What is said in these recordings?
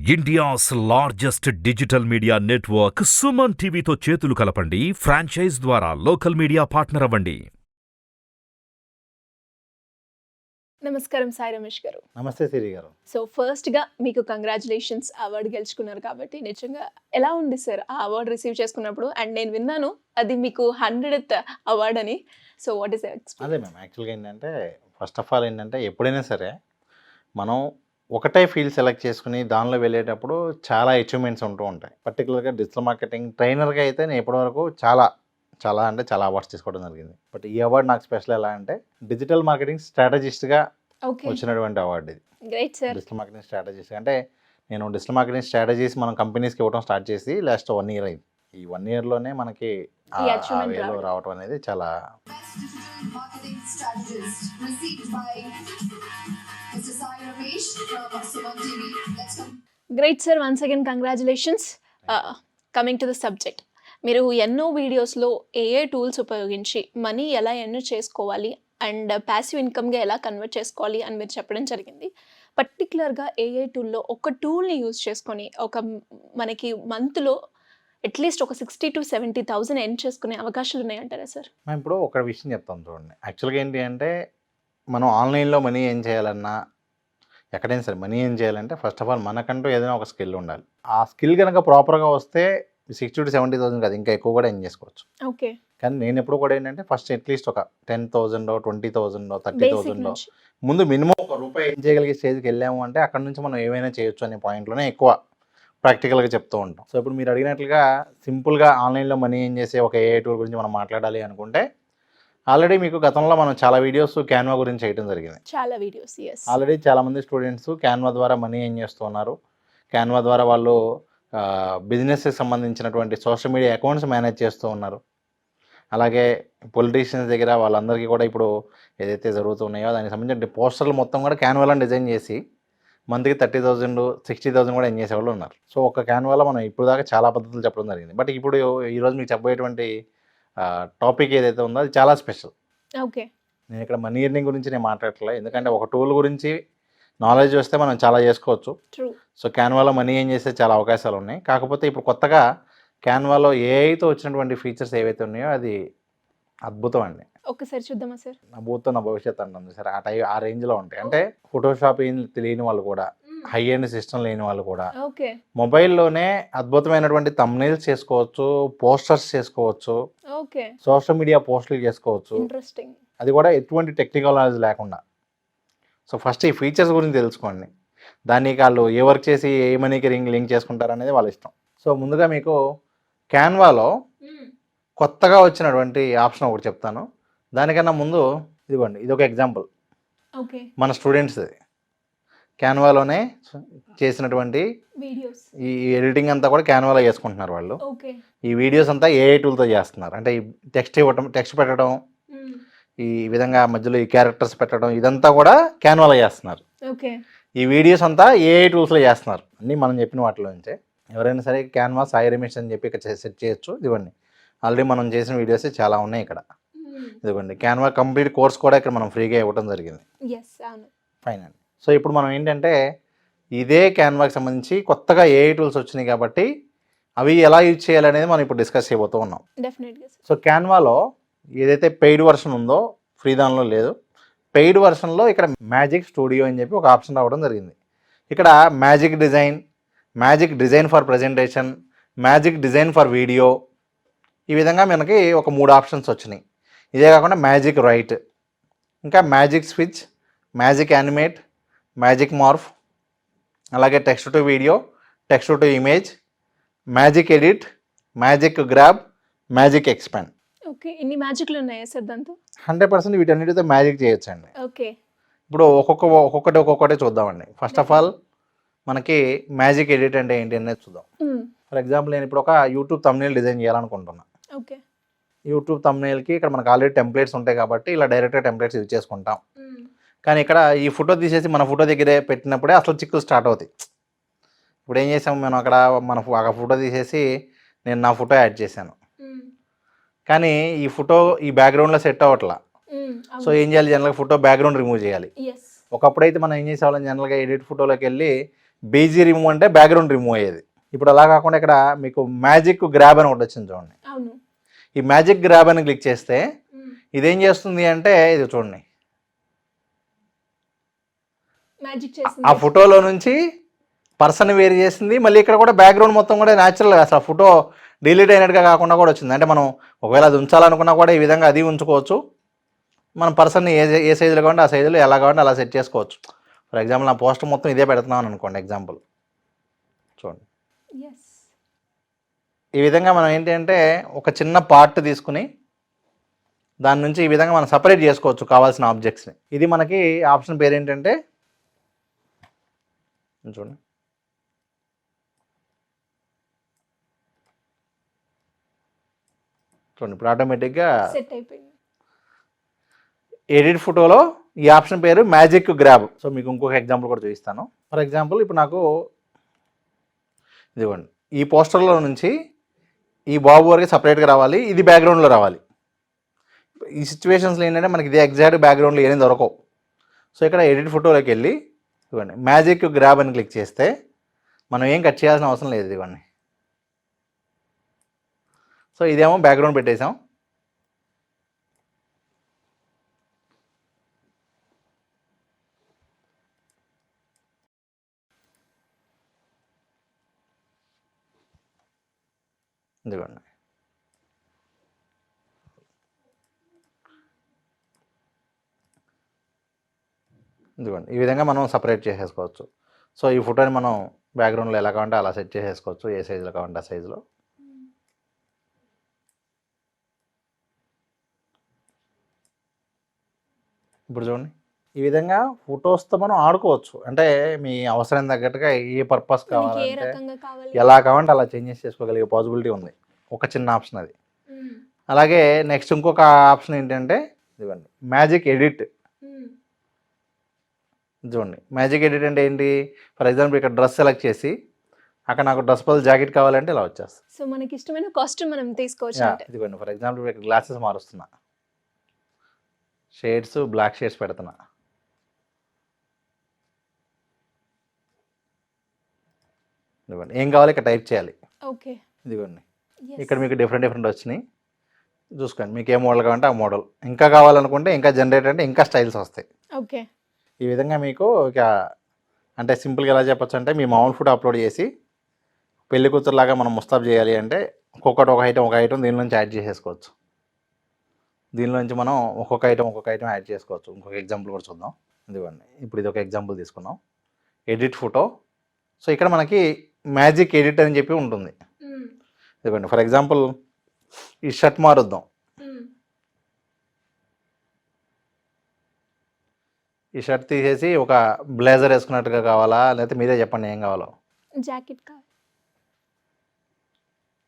India's largest digital media network Suman టీవీతో చేతులు కలపండి. ఫ్రాంచైజ్ ద్వారా లోకల్ మీడియా పార్ట్నర్ అవ్వండి. నమస్కారం సాయి రమేష్ గారు. నమస్తే సిరి గారు. సో ఫస్ట్గా మీకు కంగ్రాచులేషన్స్, అవార్డు గెలుచుకున్నారు కాబట్టి నిజంగా ఎలా ఉంది సార్ ఆ అవార్డు రిసీవ్ చేసుకున్నప్పుడు? అండ్ నేను విన్నాను అది మీకు 100th అవార్డ్ అని. సో వాట్ ఈస్ అదే మ్యామ్, యాక్చువల్గా ఏంటంటే ఫస్ట్ ఆఫ్ ఆల్ ఏంటంటే ఎప్పుడైనా సరే మనం ఒకటే ఫీల్డ్ సెలెక్ట్ చేసుకుని దానిలో వెళ్ళేటప్పుడు చాలా అచీవ్మెంట్స్ ఉంటూ ఉంటాయి. పర్టికులర్గా డిజిటల్ మార్కెటింగ్ ట్రైనర్గా అయితే నేను ఇప్పటివరకు చాలా అవార్డ్స్ తీసుకోవడం జరిగింది. బట్ ఈ అవార్డు నాకు స్పెషల్ ఎలా అంటే డిజిటల్ మార్కెటింగ్ స్ట్రాటజిస్ట్గా వచ్చినటువంటి అవార్డు ఇది. Great sir. Digital marketing strategist అంటే నేను డిజిటల్ మార్కెటింగ్ స్ట్రాటజీస్ మనం కంపెనీస్కి ఇవ్వడం స్టార్ట్ చేసి లాస్ట్ 1 year అయింది. ఈ 1 yearలోనే మనకి వేలో రావడం అనేది చాలా great sir. Once again congratulations. Coming to the subject, మీరు ఎన్నో వీడియోస్లో ఏఏ టూల్స్ ఉపయోగించి మనీ ఎలా ఎర్న్ చేసుకోవాలి అండ్ ప్యాసివ్ ఇన్కమ్గా ఎలా కన్వర్ట్ చేసుకోవాలి అని మీరు చెప్పడం జరిగింది. పర్టికులర్గా ఏఏ టూల్లో ఒక టూల్ని యూజ్ చేసుకొని మనకి మంత్లో అట్లీస్ట్ ఒక 60,000 to 70,000 ఎర్న్ చేసుకునే అవకాశాలు ఉన్నాయంటారా సార్? మేము ఇప్పుడు ఒక విషయం చెప్తాం చూడండి. యాక్చువల్గా ఏంటి అంటే మనం ఆన్లైన్లో మనీ ఏం చేయాలన్నా ఎక్కడైనా సరే మనీ ఏం చేయాలంటే ఫస్ట్ ఆఫ్ ఆల్ మనకంటూ ఏదైనా ఒక స్కిల్ ఉండాలి. ఆ స్కిల్ కనుక ప్రాపర్గా వస్తే 60,000 to 70,000 కాదు, ఇంకా ఎక్కువ కూడా ఎర్న్ చేసుకోవచ్చు. ఓకే. కానీ నేను ఎప్పుడు కూడా ఏంటంటే ఫస్ట్ అట్లీస్ట్ ఒక 10,000 20,000 30,000 ముందు మినిమం ₹1 ఏం చేయగలిగే స్టేజ్కి వెళ్ళాము అంటే అక్కడ నుంచి మనం ఏమైనా చేయొచ్చు అనే పాయింట్లోనే ఎక్కువ ప్రాక్టికల్గా చెప్తూ ఉంటాం. సో ఇప్పుడు మీరు అడిగినట్లుగా సింపుల్గా ఆన్లైన్లో మనీ ఏం చేసే ఒక ఏఐ టూల్ గురించి మనం మాట్లాడాలి అనుకుంటే ఆల్రెడీ మీకు గతంలో మనం చాలా వీడియోస్ క్యాన్వా గురించి చేయడం జరిగింది. చాలా వీడియోస్ ఆల్రెడీ చాలామంది స్టూడెంట్స్ క్యాన్వా ద్వారా మనీ ఏం చేస్తున్నారు, క్యాన్వా ద్వారా వాళ్ళు బిజినెస్కి సంబంధించినటువంటి సోషల్ మీడియా అకౌంట్స్ మేనేజ్ చేస్తూ ఉన్నారు. అలాగే పొలిటీషియన్స్ దగ్గర వాళ్ళందరికీ కూడా ఇప్పుడు ఏదైతే జరుగుతున్నాయో దానికి సంబంధించిన పోస్టర్లు మొత్తం కూడా క్యాన్వాలో డిజైన్ చేసి మంత్కి 30,000 60,000 కూడా ఎర్న్ చేసేవాళ్ళు ఉన్నారు. సో ఒక క్యాన్వాలో మనం ఇప్పుడు దాకా చాలా పద్ధతులు చెప్పడం జరిగింది. బట్ ఇప్పుడు ఈరోజు మీకు చెప్పబోయేటువంటి టాపిక్ ఏదైతే ఉందో అది చాలా స్పెషల్. ఓకే. నేను ఇక్కడ మనీ ఎర్నింగ్ గురించి నేను మాట్లాడట్లేదు, ఎందుకంటే ఒక టూల్ గురించి నాలెడ్జ్ వస్తే మనం చాలా చేసుకోవచ్చు. సో క్యాన్వాలో మనీ ఏం చేస్తే చాలా అవకాశాలు ఉన్నాయి. కాకపోతే ఇప్పుడు కొత్తగా క్యాన్వాలో ఏఐతో వచ్చినటువంటి ఫీచర్స్ ఏవైతే ఉన్నాయో అది అద్భుతం అండి. ఒకసారి చూద్దామా సార్? నా భూతం నా భవిష్యత్ అంటుంది సార్. ఆ రేంజ్లో ఉంటాయి. అంటే ఫోటోషాప్ తెలియని వాళ్ళు కూడా, హై ఎండ్ సిస్టమ్ లేని వాళ్ళు కూడా మొబైల్లోనే అద్భుతమైనటువంటి థంబ్నెయిల్స్ చేసుకోవచ్చు, పోస్టర్స్ చేసుకోవచ్చు, సోషల్ మీడియా పోస్టులు చేసుకోవచ్చు, అది కూడా ఎటువంటి టెక్నికల్ నాలెడ్జ్ లేకుండా. సో ఫస్ట్ ఈ ఫీచర్స్ గురించి తెలుసుకోండి. దానికి వాళ్ళు ఏ వర్క్ చేసి ఏ మనీకి లింక్ చేసుకుంటారు అనేది వాళ్ళ ఇష్టం. సో ముందుగా మీకు క్యాన్వాలో కొత్తగా వచ్చినటువంటి ఆప్షన్ ఒకటి చెప్తాను. దానికన్నా ముందు ఇదిగోండి, ఇది ఒక ఎగ్జాంపుల్. మన స్టూడెంట్స్ క్యాన్వాలోనే చేసినటువంటి ఈ ఎడిటింగ్ అంతా కూడా క్యాన్వాలో చేసుకుంటున్నారు వాళ్ళు. ఈ వీడియోస్ అంతా ఏఐ టూల్తో చేస్తున్నారు. అంటే ఈ టెక్స్ట్ పెట్టడం, ఈ విధంగా మధ్యలో ఈ క్యారెక్టర్స్ పెట్టడం, ఇదంతా కూడా క్యాన్వాలో చేస్తున్నారు. ఈ వీడియోస్ అంతా ఏఐ టూల్స్లో చేస్తున్నారు. అన్నీ మనం చెప్పిన వాటిలో నుంచే. ఎవరైనా సరే క్యాన్వా సాయి రమేష్ అని చెప్పి ఇక్కడ సెట్ చేయొచ్చు. ఇదిగోండి, ఆల్రెడీ మనం చేసిన వీడియోస్ చాలా ఉన్నాయి ఇక్కడ. ఇదిగోండి, క్యాన్వా కంప్లీట్ కోర్స్ కూడా ఇక్కడ మనం ఫ్రీగా ఇవ్వడం జరిగింది. ఫైన్ అండి. సో ఇప్పుడు మనం ఏంటంటే ఇదే క్యాన్వాకి సంబంధించి కొత్తగా ఏఐ టూల్స్ వచ్చినాయి కాబట్టి అవి ఎలా యూజ్ చేయాలనేది మనం ఇప్పుడు డిస్కస్ చేయబోతూ ఉన్నాం. సో క్యాన్వాలో ఏదైతే పెయిడ్ వర్షన్ ఉందో ఫ్రీ దానిలో లేదు. పెయిడ్ వర్షన్లో ఇక్కడ మ్యాజిక్ స్టూడియో అని చెప్పి ఒక ఆప్షన్ రావడం జరిగింది. ఇక్కడ magic design for presentation, magic design for video, ఈ విధంగా మనకి ఒక 3 ఆప్షన్స్ వచ్చినాయి. ఇదే కాకుండా మ్యాజిక్ రైట్, ఇంకా magic switch, magic animate, magic morph, అలాగే text to video, text to image, magic edit, magic grab, magic expand. Okay. ఇన్ని మ్యాజిక్లు ఉన్నాయా సార్ దాంతో? 100% వీటన్నిటితో మ్యాజిక్ చేయొచ్చండి. ఓకే. ఇప్పుడు ఒక్కొక్కటి చూద్దామండి. ఫస్ట్ ఆఫ్ ఆల్ మనకి మ్యాజిక్ ఎడిట్ అంటే ఏంటి అనేది చూద్దాం. ఫర్ ఎగ్జాంపుల్ నేను ఇప్పుడు ఒక యూట్యూబ్ థంబ్నెయిల్ డిజైన్ చేయాలనుకుంటున్నా. యూట్యూబ్ థంబ్నెయిల్కి ఇక్కడ మనకు ఆల్రెడీ టెంప్లెట్స్ ఉంటాయి కాబట్టి ఇలా డైరెక్ట్గా టెంప్లెట్స్ యూజ్ చేసుకుంటాం. కానీ ఇక్కడ ఈ ఫోటో తీసేసి మన ఫోటో దగ్గరే పెట్టినప్పుడే అసలు చిక్కులు స్టార్ట్ అవుతాయి. ఇప్పుడు ఏం చేసాము, మనం అక్కడ మన ఫోటో తీసేసి నేను నా ఫోటో యాడ్ చేశాను, కానీ ఈ ఫోటో ఈ బ్యాక్గ్రౌండ్లో సెట్ అవ్వట్లా. సో ఏం చేయాలి, జనరల్గా ఫోటో బ్యాక్గ్రౌండ్ రిమూవ్ చేయాలి. ఒకప్పుడైతే మనం ఏం చేసేవాళ్ళం, జనరల్గా ఎడిట్ ఫోటోలోకి వెళ్ళి బీజీ రిమూవ్ అంటే బ్యాక్గ్రౌండ్ రిమూవ్ అయ్యేది. ఇప్పుడు అలా కాకుండా ఇక్కడ మీకు మ్యాజిక్ గ్రాబ్ అని ఒకటి వచ్చింది చూడండి. ఈ మ్యాజిక్ గ్రాబ్ అని క్లిక్ చేస్తే ఇదేం చేస్తుంది అంటే ఇది చూడండి, ఆ ఫోటోలో నుంచి పర్సన్ వేరు చేసింది. మళ్ళీ ఇక్కడ కూడా బ్యాక్గ్రౌండ్ మొత్తం కూడా న్యాచురల్గా అసలు ఫోటో డిలీట్ అయినట్టుగా కాకుండా కూడా వచ్చింది. అంటే మనం ఒకవేళ అది ఉంచాలనుకున్నా కూడా ఈ విధంగా అది ఉంచుకోవచ్చు. మనం పర్సన్ని ఏ సైజులో కావాలంటే ఆ సైజులో ఎలా కావాలంటే అలా సెట్ చేసుకోవచ్చు. ఫర్ ఎగ్జాంపుల్ నా పోస్టర్ మొత్తం ఇదే పెడుతున్నాను అనుకోండి, ఎగ్జాంపుల్ చూడండి. ఈ విధంగా మనం ఏంటంటే ఒక చిన్న పార్ట్ తీసుకుని దాని నుంచి ఈ విధంగా మనం సపరేట్ చేసుకోవచ్చు కావాల్సిన ఆబ్జెక్ట్స్ని. ఇది మనకి ఆప్షన్ పేరు ఏంటంటే చూడండి, ఇప్పుడు ఆటోమేటిక్గా ఎడిట్ ఫోటోలో ఈ ఆప్షన్ పేరు మ్యాజిక్ గ్రాబ్. సో మీకు ఇంకొక ఎగ్జాంపుల్ కూడా చూపిస్తాను. ఫర్ ఎగ్జాంపుల్ ఇప్పుడు నాకు ఇదిగోండి, ఈ పోస్టర్లో నుంచి ఈ బాబు వరకు సపరేట్గా రావాలి, ఇది బ్యాక్గ్రౌండ్లో రావాలి. ఈ సిచ్యువేషన్స్లో ఏంటంటే మనకి ఇది ఎగ్జాక్ట్ బ్యాక్గ్రౌండ్లో ఏమీ దొరకవు. సో ఇక్కడ ఎడిట్ ఫోటోలోకి వెళ్ళి ఇవ్వండి మ్యాజిక్ గ్రాబ్ అని క్లిక్ చేస్తే మనం ఏం కట్ చేయాల్సిన అవసరం లేదు. ఇవ్వండి, సో ఇదేమో బ్యాక్గ్రౌండ్ పెట్టేసాం. ఇదిగోండి, ఈ విధంగా మనం సపరేట్ చేసేసుకోవచ్చు. సో ఈ ఫోటోని మనం బ్యాక్గ్రౌండ్లో ఎలా కావాలంటే అలా సెట్ చేసేసుకోవచ్చు, ఏ సైజులో కావాలంటే ఆ సైజులో. ఇప్పుడు చూడండి, ఈ విధంగా ఫొటోస్తో మనం ఆడుకోవచ్చు. అంటే మీ అవసరం తగ్గట్టుగా ఏ పర్పస్ కావాలంటే ఎలా కావాలంటే అలా చేంజెస్ చేసుకోగలిగే పాసిబిలిటీ ఉంది. ఒక చిన్న ఆప్షన్ అది. అలాగే నెక్స్ట్ ఇంకొక ఆప్షన్ ఏంటంటే ఇదిగోండి మ్యాజిక్ ఎడిట్. చూడండి, మ్యాజిక్ ఎడిట్ అంటే ఏంటి? ఫర్ ఎగ్జాంపుల్ ఇక్కడ డ్రెస్ సెలెక్ట్ చేసి అక్కడ నాకు డ్రెస్ బదులు జాకెట్ కావాలంటే ఇలా వచ్చేస్తుంది. సో మనకి ఇష్టమైన కాస్ట్యూమ్ మనం తీసుకోవచ్చు. ఇదిగోండి, ఫర్ ఎగ్జాంపుల్ ఇక్కడ గ్లాసెస్ మారుస్తున్నా, షేడ్స్ బ్లాక్ షేడ్స్ పెడుతున్నా. ఇదిగోండి, ఏం కావాలి ఇక్కడ టైప్ చేయాలి. ఓకే, ఇదిగోండి ఇక్కడ మీకు డిఫరెంట్ వచ్చినాయి. చూసుకోండి మీకు ఏ మోడల్ కావాలంటే ఆ మోడల్. ఇంకా కావాలనుకుంటే ఇంకా జనరేట్ అంటే ఇంకా స్టైల్స్ వస్తాయి. ఓకే, ఈ విధంగా మీకు ఇక అంటే సింపుల్గా ఎలా చెప్పచ్చు అంటే మీ మామూలు ఫోటో అప్లోడ్ చేసి పెళ్లి కూతురులాగా మనం ముస్తాబ్ చేయాలి అంటే ఒక్కొక్కటి ఒక ఐటమ్ దీని నుంచి యాడ్ చేసేసుకోవచ్చు. దీని నుంచి మనం ఒక్కొక్క ఐటమ్ యాడ్ చేసుకోవచ్చు. ఇంకొక ఎగ్జాంపుల్ కూడా చూద్దాం. ఇదిగోండి, ఇప్పుడు ఇది ఒక ఎగ్జాంపుల్ తీసుకున్నాం, ఎడిట్ ఫోటో. సో ఇక్కడ మనకి మ్యాజిక్ ఎడిట్ అని చెప్పి ఉంటుంది. ఇదిగోండి, ఫర్ ఎగ్జాంపుల్ ఈ షర్ట్ మారుద్దాం. ఈ షర్ట్ తీసేసి ఒక బ్లేజర్ వేసుకున్నట్టుగా కావాలా, లేకపోతే మీరే చెప్పండి ఏం కావాలో. జాకెట్ కావాలి.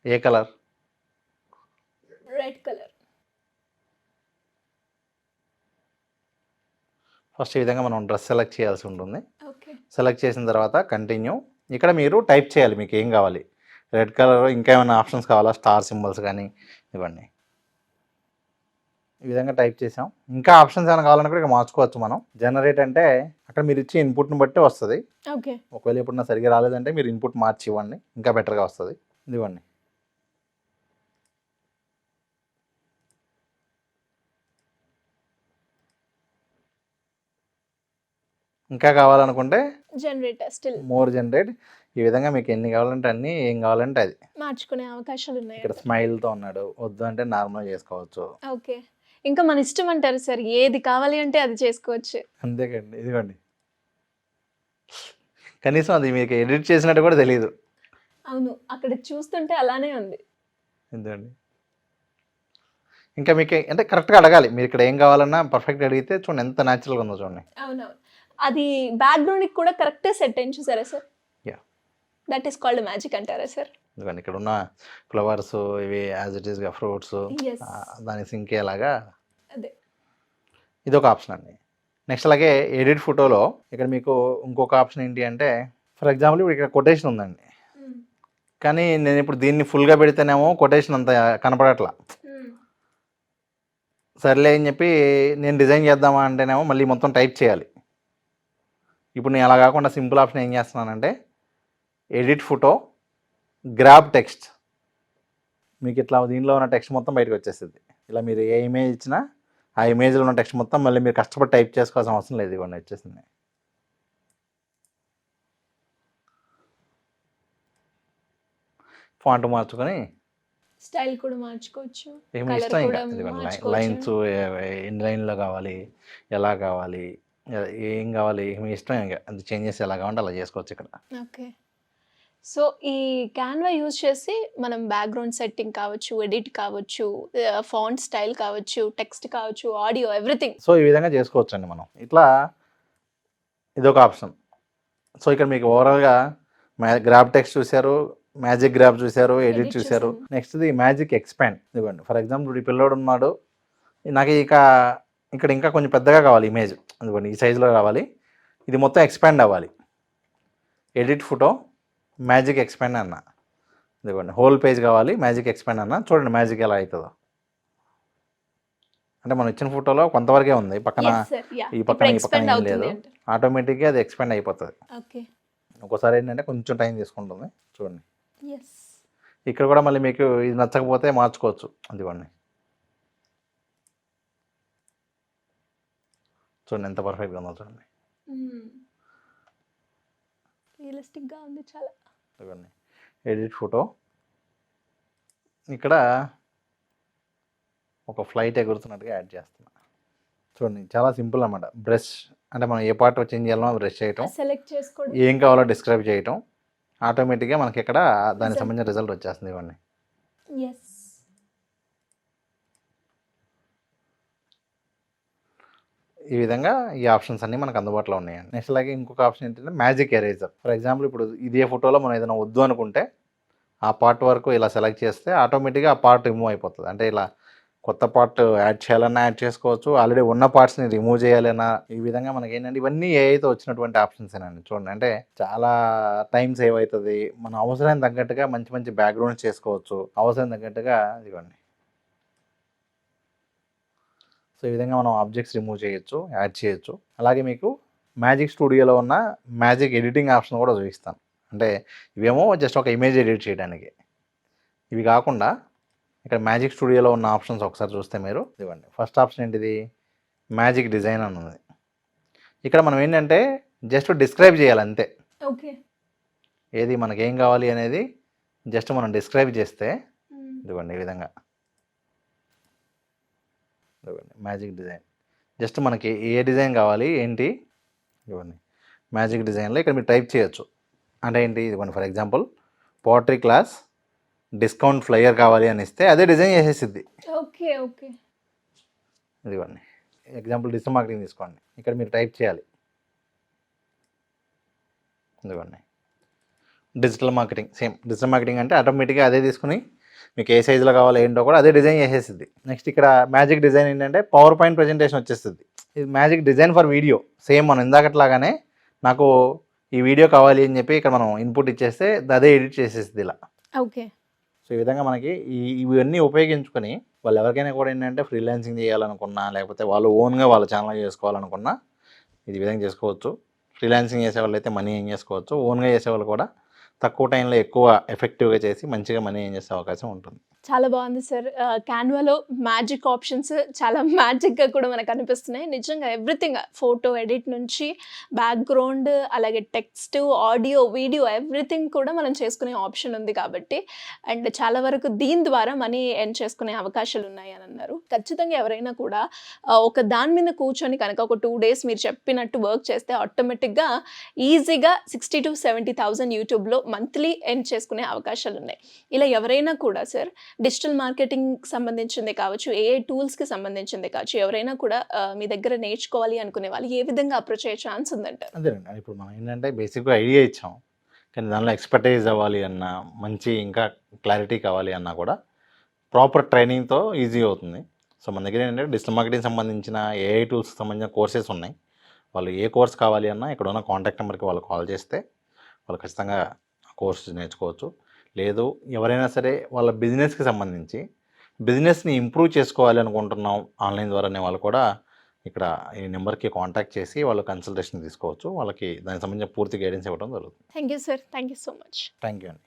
ఏ కలర్? Red colour. ఫస్ట్ ఈ విధంగా మనం డ్రెస్ సెలెక్ట్ చేయాల్సి ఉంటుంది. ఓకే, సెలెక్ట్ చేసిన తర్వాత కంటిన్యూ. ఇక్కడ మీరు టైప్ చేయాలి మీకు ఏం కావాలి. రెడ్ కలర్, ఇంకా ఏమైనా ఆప్షన్స్ కావాలా, స్టార్ సింబల్స్ కానీ ఇవన్నీ. ఈ విధంగా టైప్ చేసాం. ఇంకా ఆప్షన్స్ ఏమైనా కావాలన్నా కూడా ఇక మార్చుకోవచ్చు మనం. జనరేట్ అంటే అక్కడ మీరు ఇచ్చే ఇన్పుట్ని బట్టి వస్తుంది. ఓకే, ఒకవేళ ఎప్పుడన్నా సరిగ్గా రాలేదంటే మీరు ఇన్పుట్ మార్చి ఇవ్వండి, ఇంకా బెటర్గా వస్తుంది. ఇదివ్వండి, ఇంకా కావాలనుకుంటే మోర్ జనరేట్. ఈ విధంగా మీకు ఎన్ని కావాలంటే అన్ని, ఏం కావాలంటే అది మార్చుకునే అవకాశాలు ఉన్నాయి. ఇక్కడ స్మైల్తో ఉన్నాడు, వద్దు అంటే నార్మల్ చేసుకోవచ్చు. ఓకే, ఇంకా మన ఇష్టం అంటారు సార్, ఏది కావాలి అంటే అది చేసుకోవచ్చు. అంతేకండి. ఇదిగోండి, కనీసం అది మీకు ఎడిట్ చేసినట్టు కూడా తెలియదు. అవును, అక్కడ చూస్తుంటే అలానే ఉంది. ఎందుకండి, ఇంకా మీకు అంటే కరెక్ట్గా అడగాలి. మీరు ఇక్కడ ఏం కావాలన్నా పర్ఫెక్ట్ అడిగితే చూడండి ఎంత న్యాచురల్గా ఉందో చూడండి. అవునవును, అది బ్యాక్గ్రౌండ్కి కూడా కరెక్ట్గా సెట్ అయింది చూసారా sir? That is called magic అంటారా సార్? ఎందుకంటే ఇక్కడ ఉన్న ఫ్లవర్స్ ఇవి యాజ్ ఇట్ ఈస్గా ఫ్రూట్స్ దానికి సింక్ అయ్యేలాగా అదే. ఇది ఒక ఆప్షన్ అండి. నెక్స్ట్ అలాగే ఎడిట్ ఫోటోలో ఇక్కడ మీకు ఇంకొక ఆప్షన్ ఏంటి అంటే, ఫర్ ఎగ్జాంపుల్ ఇప్పుడు ఇక్కడ కొటేషన్ ఉందండి, కానీ నేను ఇప్పుడు దీన్ని ఫుల్గా పెడితేనేమో కొటేషన్ అంత కనపడట్లా. సర్లే అని చెప్పి నేను డిజైన్ చేద్దామా అంటేనేమో మళ్ళీ మొత్తం టైప్ చేయాలి. ఇప్పుడు నేను అలా కాకుండా సింపుల్ ఆప్షన్ ఏం చేస్తున్నానంటే ఎడిట్ ఫోటో, గ్రాబ్ టెక్స్ట్. మీకు ఇట్లా దీనిలో ఉన్న టెక్స్ట్ మొత్తం బయటకు వచ్చేస్తుంది. ఇలా మీరు ఏ ఇమేజ్ ఇచ్చినా ఆ ఇమేజ్లో ఉన్న టెక్స్ట్ మొత్తం మళ్ళీ మీరు కష్టపడి టైప్ చేసుకోవాల్సిన అవసరం లేదు, ఇవన్నీ వచ్చేసింది. ఫాంట్ మార్చుకొని స్టైల్ కూడా మార్చుకోవచ్చు, ఏమి కలర్ ఇష్టం కూడా ఇంకా మార్చుకోవచ్చు. లైన్స్ ఎన్ని లైన్లో కావాలి, ఎలా కావాలి, ఏం కావాలి, ఏమి ఇష్టం ఇంకా అది చేంజ్ చేసి ఎలా కావాలంటే అలా చేసుకోవచ్చు ఇక్కడ. ఓకే. సో ఈ క్యాన్వా యూజ్ చేసి మనం బ్యాక్గ్రౌండ్ సెట్టింగ్ కావచ్చు, ఎడిట్ కావచ్చు, ఫాంట్ స్టైల్ కావచ్చు, టెక్స్ట్ కావచ్చు, ఆడియో, ఎవ్రీథింగ్. సో ఈ విధంగా చేసుకోవచ్చు అండి మనం. ఇట్లా ఇదొక ఆప్షన్. సో ఇక్కడ మీకు ఓవరాల్గా గ్రాబ్ టెక్స్ట్ చూశారు, మ్యాజిక్ గ్రాబ్ చూశారు, ఎడిట్ చూశారు. నెక్స్ట్ది మ్యాజిక్ ఎక్స్పాండ్. ఇదిగోండి, ఫర్ ఎగ్జాంపుల్ ఈ పిల్లోడు ఉన్నాడు, నాకు ఇక్కడ ఇంకా కొంచెం పెద్దగా కావాలి ఇమేజ్, అందుకోండి ఈ సైజులో కావాలి, ఇది మొత్తం ఎక్స్పాండ్ అవ్వాలి. ఎడిట్ ఫోటో, మ్యాజిక్ ఎక్స్పాండ్ అన్న, ఇదిగోండి హోల్ పేజ్ కావాలి, మ్యాజిక్ ఎక్స్పాండ్ అన్న. చూడండి మ్యాజిక్ ఎలా అవుతుందో. అంటే మనం ఇచ్చిన ఫోటోలో కొంతవరకే ఉంది, పక్కన ఈ పక్కన ఏం లేదు, ఆటోమేటిక్గా అది ఎక్స్పాండ్ అయిపోతుంది. ఒక్కోసారి ఏంటంటే కొంచెం టైం తీసుకుంటుంది. చూడండి ఇక్కడ కూడా మళ్ళీ మీకు ఇది నచ్చకపోతే మార్చుకోవచ్చు. అందుకోండి చూడండి ఎంత పర్ఫెక్ట్గా ఉందో చూడండి. రియలిస్టిక్గా ఉంది చాలా. చూడండి ఎడిట్ ఫోటో, ఇక్కడ ఒక ఫ్లైట్ ఎగురుతున్నట్టుగా యాడ్ చేస్తున్నా. చూడండి చాలా సింపుల్ అన్నమాట. బ్రష్ అంటే మనం ఏ పార్ట్ చేంజ్ చేయాలో బ్రష్ చేయటం, సెలెక్ట్ చేసుకోవడం, ఏం కావాలో డిస్క్రైబ్ చేయటం, ఆటోమేటిక్గా మనకి ఇక్కడ దానికి సంబంధించిన రిజల్ట్ వచ్చేస్తుంది. ఇవన్నీ ఈ విధంగా ఈ ఆప్షన్స్ అన్నీ మనకు అందుబాటులో ఉన్నాయండి. నెక్స్ట్ అలాగే ఇంకొక ఆప్షన్ ఏంటంటే మ్యాజిక్ ఎరేజర్. ఫర్ ఎగ్జాంపుల్ ఇప్పుడు ఇదే ఫోటోలో మనం ఏదైనా వద్దు అనుకుంటే ఆ పార్ట్ వరకు ఇలా సెలెక్ట్ చేస్తే ఆటోమేటిక్గా ఆ పార్ట్ రిమూవ్ అయిపోతుంది. అంటే ఇలా కొత్త పార్ట్ యాడ్ చేయాలన్నా యాడ్ చేసుకోవచ్చు, ఆల్రెడీ ఉన్న పార్ట్స్ని రిమూవ్ చేయాలన్నా. ఈ విధంగా మనకి ఏంటంటే ఇవన్నీ ఏఐతో వచ్చినటువంటి ఆప్షన్స్ ఏనండి. చూడండి అంటే చాలా టైం సేవ్ అవుతుంది, మన అవసరానికి తగ్గట్టుగా మంచి మంచి బ్యాక్గ్రౌండ్స్ చేసుకోవచ్చు, అవసరం తగ్గట్టుగా. ఇవ్వండి సో ఈ విధంగా మనం ఆబ్జెక్ట్స్ రిమూవ్ చేయొచ్చు, యాడ్ చేయొచ్చు. అలాగే మీకు మ్యాజిక్ స్టూడియోలో ఉన్న మ్యాజిక్ ఎడిటింగ్ ఆప్షన్ కూడా చూపిస్తాను. అంటే ఇవేమో జస్ట్ ఒక ఇమేజ్ ఎడిట్ చేయడానికి. ఇవి కాకుండా ఇక్కడ మ్యాజిక్ స్టూడియోలో ఉన్న ఆప్షన్స్ ఒకసారి చూస్తే మీరు ఇవ్వండి. ఫస్ట్ ఆప్షన్ ఏంటిది, మ్యాజిక్ డిజైన్ అని ఉంది. ఇక్కడ మనం ఏంటంటే జస్ట్ డిస్క్రైబ్ చేయాలి అంతే. ఓకే, ఏది మనకి ఏం కావాలి అనేది జస్ట్ మనం డిస్క్రైబ్ చేస్తే ఇదిగోండి ఈ విధంగా మ్యాజిక్ డిజైన్. జస్ట్ మనకి ఏ డిజైన్ కావాలి ఏంటి ఇవ్వండి మ్యాజిక్ డిజైన్లో ఇక్కడ మీరు టైప్ చేయొచ్చు. అంటే ఏంటి ఇదిగోండి for example portray class discount flyer కావాలి అని ఇస్తే అదే డిజైన్ చేసేసిద్ది. ఓకే ఓకే, ఇదిగోండి ఎగ్జాంపుల్ డిజిటల్ మార్కెటింగ్ తీసుకోండి, ఇక్కడ మీరు టైప్ చేయాలి. ఇదిగోండి digital marketing, same digital marketing అంటే ఆటోమేటిక్గా అదే తీసుకుని మీకు ఏ సైజులో కావాలో ఏంటో కూడా అదే డిజైన్ చేసేసింది. నెక్స్ట్ ఇక్కడ మ్యాజిక్ డిజైన్ ఏంటంటే పవర్ పాయింట్ ప్రజెంటేషన్ వచ్చేస్తుంది. ఇది magic design for video. Same మనం ఇందాకట్లాగానే నాకు ఈ వీడియో కావాలి అని చెప్పి ఇక్కడ మనం ఇన్పుట్ ఇచ్చేస్తే అదే ఎడిట్ చేసేస్తుంది ఇలా. ఓకే, సో ఈ విధంగా మనకి ఇవన్నీ ఉపయోగించుకొని వాళ్ళు ఎవరికైనా కూడా ఏంటంటే ఫ్రీలాన్సింగ్ చేయాలనుకున్నా, లేకపోతే వాళ్ళు ఓన్గా వాళ్ళ ఛానల్ చేసుకోవాలనుకున్నా ఇది విధంగా చేసుకోవచ్చు. ఫ్రీలాన్సింగ్ చేసే వాళ్ళు అయితే మనీ ఏం చేసుకోవచ్చు, ఓన్గా చేసేవాళ్ళు కూడా తక్కువ టైంలో ఎక్కువ ఎఫెక్టివ్గా చేసి మంచిగా మనీ ఏం చేసే అవకాశం ఉంటుంది. చాలా బాగుంది సార్. క్యాన్వాలో మ్యాజిక్ ఆప్షన్స్ చాలా మ్యాజిక్గా కూడా మనకు అనిపిస్తున్నాయి. నిజంగా ఎవ్రీథింగ్, ఫోటో ఎడిట్ నుంచి బ్యాక్గ్రౌండ్, అలాగే టెక్స్ట్, ఆడియో, వీడియో, ఎవ్రీథింగ్ కూడా మనం చేసుకునే ఆప్షన్ ఉంది కాబట్టి, అండ్ చాలా వరకు దీని ద్వారా మనీ ఎర్న్ చేసుకునే అవకాశాలు ఉన్నాయి అని అన్నారు. ఖచ్చితంగా ఎవరైనా కూడా ఒక దాని మీద కూర్చొని కనుక ఒక 2 days మీరు చెప్పినట్టు వర్క్ చేస్తే ఆటోమేటిక్గా ఈజీగా 60,000 to 70,000 యూట్యూబ్లో మంత్లీ ఎర్న్ చేసుకునే అవకాశాలు ఉన్నాయి. ఇలా ఎవరైనా కూడా సార్ డిజిటల్ మార్కెటింగ్ సంబంధించింది కావచ్చు, ఏఐ టూల్స్కి సంబంధించింది కావచ్చు, ఎవరైనా కూడా మీ దగ్గర నేర్చుకోవాలి అనుకునే వాళ్ళు ఏ విధంగా అప్రోచ్ అయ్యే ఛాన్స్ ఉందంట? అదేనండి, ఇప్పుడు మనం ఏంటంటే బేసిక్గా ఐడియా ఇచ్చాం, కానీ దానిలో ఎక్స్పర్టైజ్ అవ్వాలి అన్నా, మంచి ఇంకా క్లారిటీ కావాలి అన్నా కూడా ప్రాపర్ ట్రైనింగ్తో ఈజీ అవుతుంది. సో మన దగ్గర ఏంటంటే డిజిటల్ మార్కెటింగ్ సంబంధించిన ఏఐ టూల్స్కి సంబంధించిన కోర్సెస్ ఉన్నాయి. వాళ్ళు ఏ కోర్స్ కావాలి అన్నా ఇక్కడ ఉన్న కాంటాక్ట్ నెంబర్కి వాళ్ళు కాల్ చేస్తే వాళ్ళు ఖచ్చితంగా కోర్స్ నేర్చుకోవచ్చు. లేదు ఎవరైనా సరే వాళ్ళ బిజినెస్కి సంబంధించి బిజినెస్ని ఇంప్రూవ్ చేసుకోవాలి అనుకుంటున్నాం ఆన్లైన్ ద్వారానే వాళ్ళు కూడా ఇక్కడ ఈ నెంబర్కి కాంటాక్ట్ చేసి వాళ్ళు కన్సల్టేషన్ తీసుకోవచ్చు. వాళ్ళకి దానికి సంబంధించిన పూర్తి గైడెన్స్ ఇవ్వడం జరుగుతుంది. Thank you sir, thank you so much. Thank you అండి.